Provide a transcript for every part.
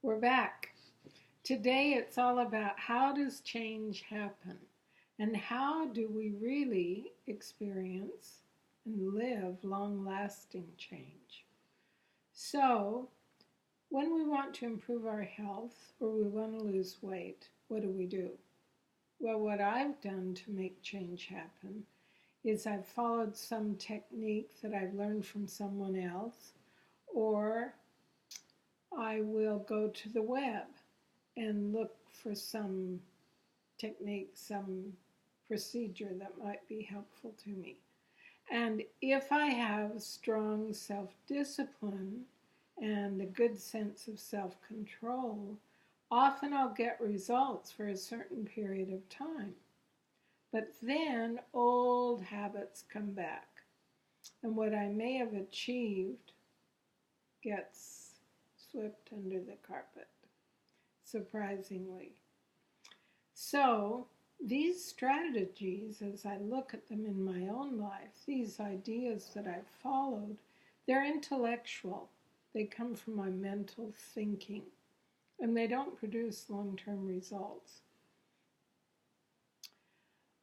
We're back. Today it's all about how does change happen and how do we really experience and live long-lasting change. So, when we want to improve our health or we want to lose weight, what do? Well, what I've done to make change happen is I've followed some technique that I've learned from someone else, or I will go to the web and look for some technique, some procedure that might be helpful to me. And if I have strong self-discipline and a good sense of self-control, often I'll get results for a certain period of time. But then old habits come back. And what I may have achieved gets swept under the carpet, surprisingly. So these strategies, as I look at them in my own life, these ideas that I've followed, they're intellectual. They come from my mental thinking, and they don't produce long-term results.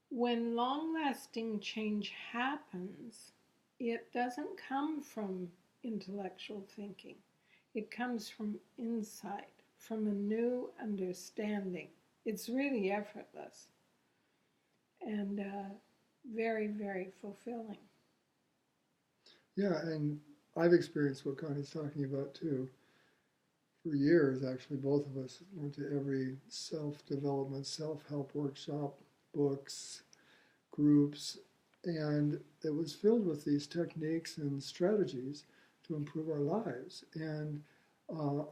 When long-lasting change happens, it doesn't come from intellectual thinking. It comes from insight, from a new understanding. It's really effortless and very, very fulfilling. Yeah, and I've experienced what Connie's talking about too. For years, actually, both of us went to every self-development, self-help workshop, books, groups, and it was filled with these techniques and strategies to improve our lives. And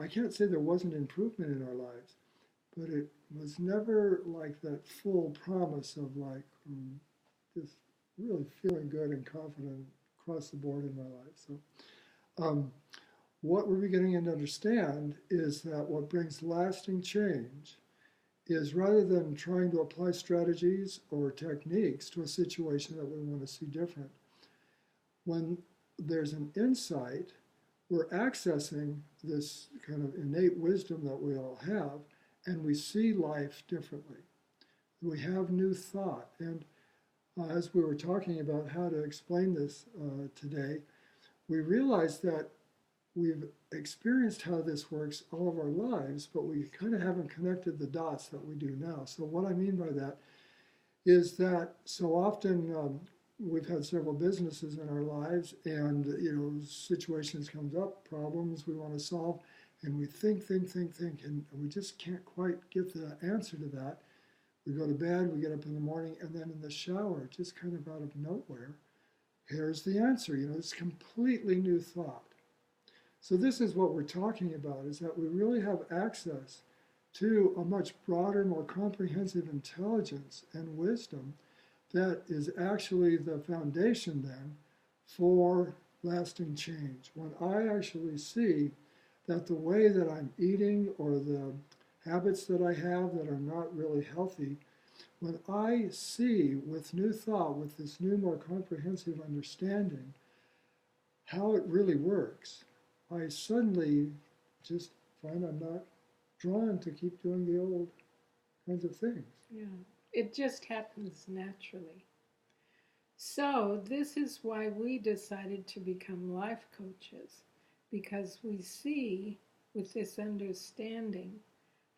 I can't say there wasn't improvement in our lives, but it was never like that full promise of like just really feeling good and confident across the board in my life. So what we're beginning to understand is that what brings lasting change is rather than trying to apply strategies or techniques to a situation that we want to see different, when there's an insight, we're accessing this kind of innate wisdom that we all have, and we see life differently. We have new thought. And as we were talking about how to explain this today, we realized that we've experienced how this works all of our lives, but we kind of haven't connected the dots that we do now. So what I mean by that is that so often we've had several businesses in our lives, and situations comes up, problems we want to solve, and we think, and we just can't quite get the answer to that. We go to bed, we get up in the morning, and then in the shower, just kind of out of nowhere, here's the answer. It's completely new thought. So this is what we're talking about, is that we really have access to a much broader, more comprehensive intelligence and wisdom that is actually the foundation then for lasting change. When I actually see that the way that I'm eating or the habits that I have that are not really healthy, when I see with new thought, with this new, more comprehensive understanding, how it really works, I suddenly just find I'm not drawn to keep doing the old kinds of things. Yeah, it just happens naturally. So this is why we decided to become life coaches, because we see with this understanding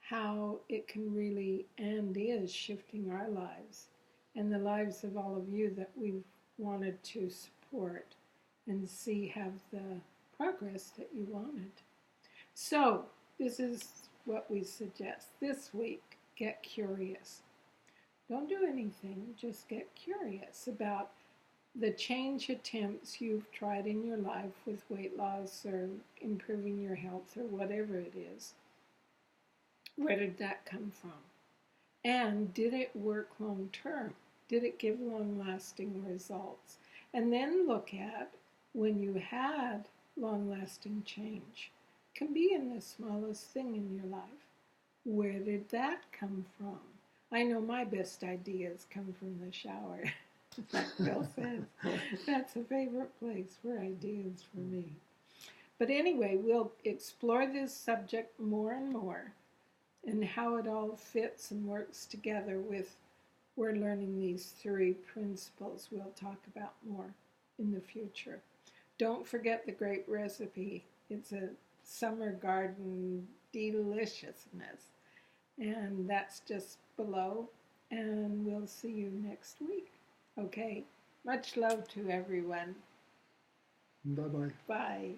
how it can really and is shifting our lives and the lives of all of you that we've wanted to support and see have the progress that you wanted. So this is what we suggest this week. Get curious. Don't do anything, just get curious about the change attempts you've tried in your life with weight loss or improving your health or whatever it is. Where did that come from? And did it work long term? Did it give long-lasting results? And then look at when you had long-lasting change. It can be in the smallest thing in your life. Where did that come from? I know my best ideas come from the shower. Like Bill says, that's a favorite place for ideas for me. But anyway, we'll explore this subject more and more and how it all fits and works together with we're learning these three principles. We'll talk about more in the future. Don't forget the great recipe. It's a summer garden deliciousness. And that's just below. And we'll see you next week. Okay. Much love to everyone. Bye-bye. Bye.